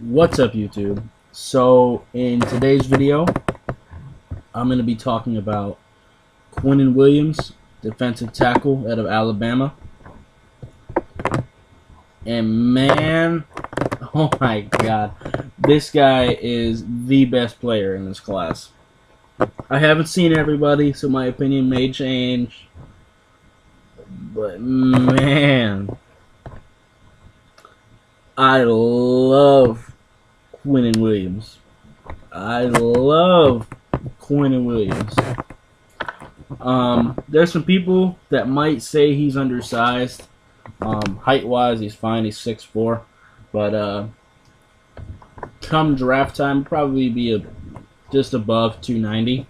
What's up, YouTube? So in today's video, I'm going to be talking about Quinnen Williams, defensive tackle out of Alabama. And man, oh my god, this guy is the best player in this class. I haven't seen everybody, so my opinion may change. But man, I love Quinnen Williams. There's some people that might say he's undersized. Height-wise, he's fine. He's 6'4", but come draft time, probably be just above 290.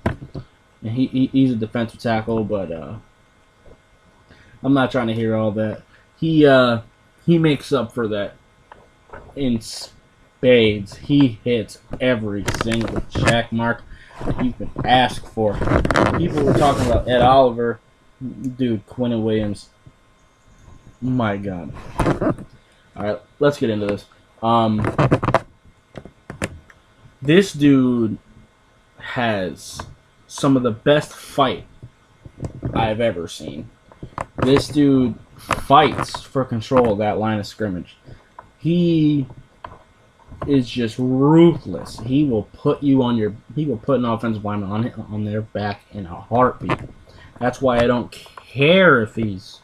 And he's a defensive tackle, but I'm not trying to hear all that. He makes up for that in spades. He hits every single check mark that you can ask for. People were talking about Ed Oliver. Dude, Quinnen Williams. My God. Alright, let's get into this. This dude has some of the best fight I've ever seen. This dude fights for control of that line of scrimmage. He is just ruthless. He will put an offensive lineman on their back in a heartbeat. That's why I don't care if he's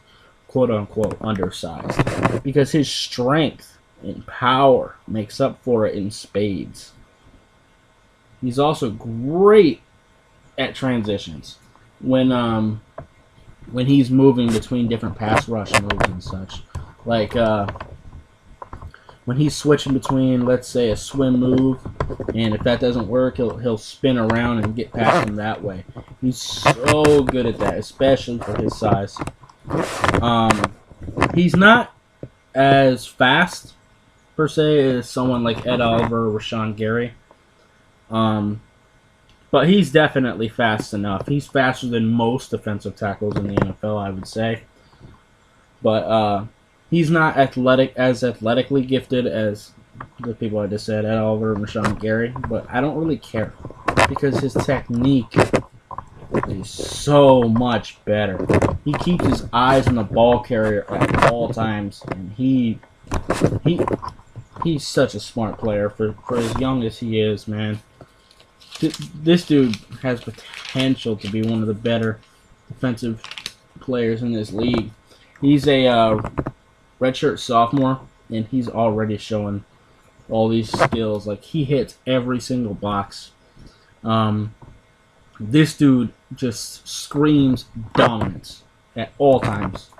quote-unquote undersized, because his strength and power makes up for it in spades. He's also great at transitions when he's moving between different pass rush moves and such. Like when he's switching between, let's say, a swim move, and if that doesn't work, he'll spin around and get past him that way. He's so good at that, especially for his size. He's not as fast, per se, as someone like Ed Oliver or Rashawn Gary. But he's definitely fast enough. He's faster than most defensive tackles in the NFL, I would say. But he's not athletically gifted as the people I just said, Ed Oliver and Rashawn Gary. But I don't really care, because his technique is so much better. He keeps his eyes on the ball carrier at all times, and he's such a smart player for as young as he is, man. This dude has potential to be one of the better defensive players in this league. He's a redshirt sophomore, and he's already showing all these skills. Like, he hits every single box. This dude just screams dominance at all times.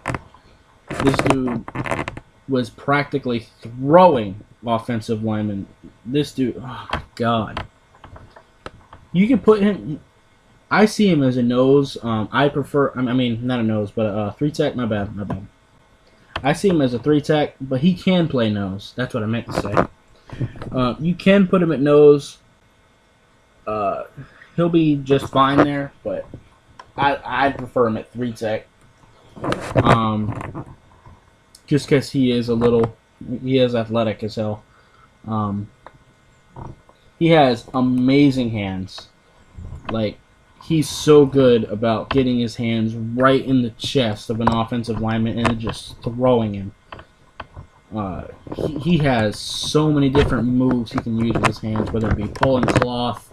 This dude was practically throwing offensive linemen. This dude, oh my God. You can put him, I see him as a nose. I prefer, I mean, not a nose, but a 3-tech. My bad. I see him as a 3-tech, but he can play nose. That's what I meant to say. You can put him at nose. He'll be just fine there, but I prefer him at 3-tech. Just because he is athletic as hell. He has amazing hands. Like, he's so good about getting his hands right in the chest of an offensive lineman and just throwing him. He has so many different moves he can use with his hands, whether it be pulling cloth.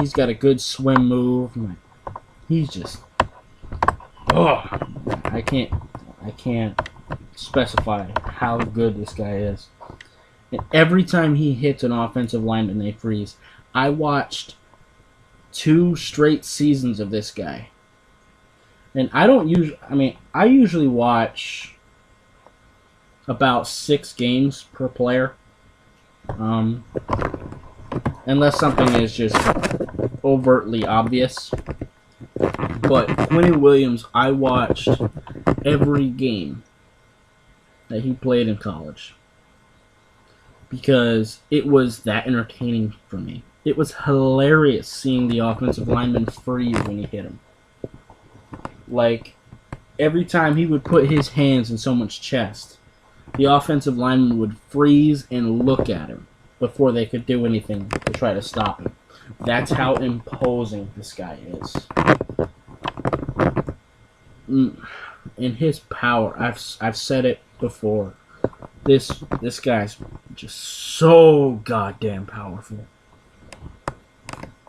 He's got a good swim move. He's just, I can't specify how good this guy is. And every time he hits an offensive lineman, they freeze. I watched 2 straight seasons of this guy. And I usually watch about 6 games per player. Unless something is just overtly obvious. But Quinnen Williams, I watched every game that he played in college, because it was that entertaining for me. It was hilarious seeing the offensive lineman freeze when he hit him. Like, every time he would put his hands in someone's chest, the offensive lineman would freeze and look at him. before they could do anything to try to stop him. That's how imposing this guy is. In his power, I've said it before. This guy's just so goddamn powerful.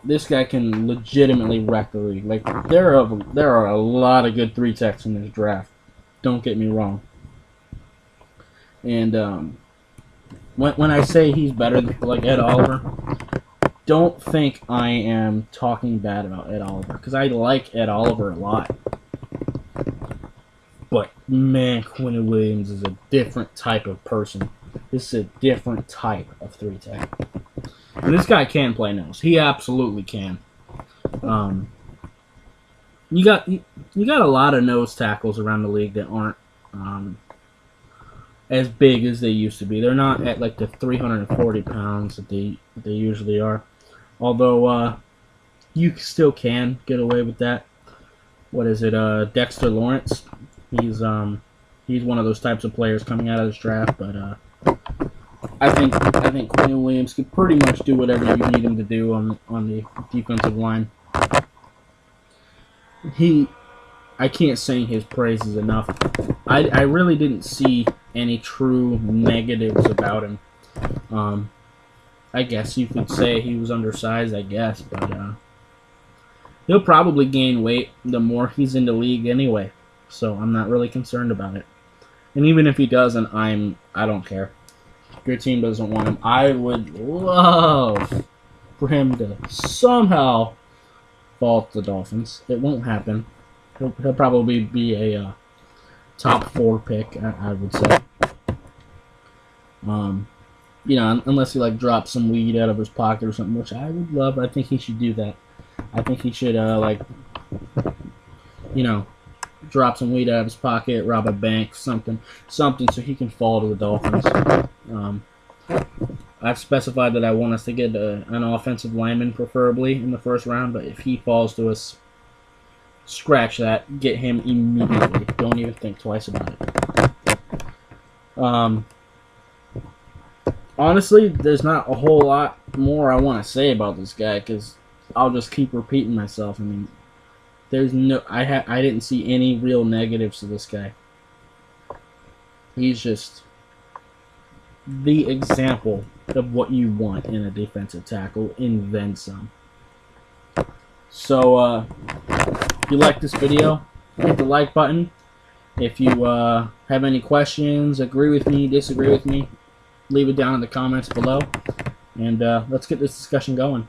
This guy can legitimately wreck the league. Like, there are a lot of good 3-techs in this draft. Don't get me wrong. And when I say he's better than like Ed Oliver, don't think I am talking bad about Ed Oliver, because I like Ed Oliver a lot. But man, Quinnen Williams is a different type of person. This is a different type of 3-tech. And this guy can play nose. He absolutely can. You got a lot of nose tackles around the league that aren't as big as they used to be. They're not at like the 340 pounds that they usually are. Although you still can get away with that. What is it? Dexter Lawrence. He's one of those types of players coming out of this draft, but I think Quinnen Williams could pretty much do whatever you need him to do on the defensive line. I can't sing his praises enough. I really didn't see any true negatives about him. I guess you could say he was undersized, I guess, but he'll probably gain weight the more he's in the league anyway. So I'm not really concerned about it. And even if he doesn't, I don't care. If your team doesn't want him, I would love for him to somehow fall to the Dolphins. It won't happen. He'll probably be a top 4 pick, I would say. You know, unless he like drops some weed out of his pocket or something, which I would love. I think he should do that. I think he should like, you know, drop some weed out of his pocket, rob a bank, something so he can fall to the Dolphins. I've specified that I want us to get an offensive lineman, preferably in the first round, but if he falls to us, scratch that. Get him immediately. Don't even think twice about it. Honestly, there's not a whole lot more I want to say about this guy, because I'll just keep repeating myself. I mean, there's no, I didn't see any real negatives to this guy. He's just the example of what you want in a defensive tackle, and then some. So, if you like this video, hit the like button. If you have any questions, agree with me, disagree with me, leave it down in the comments below. And let's get this discussion going.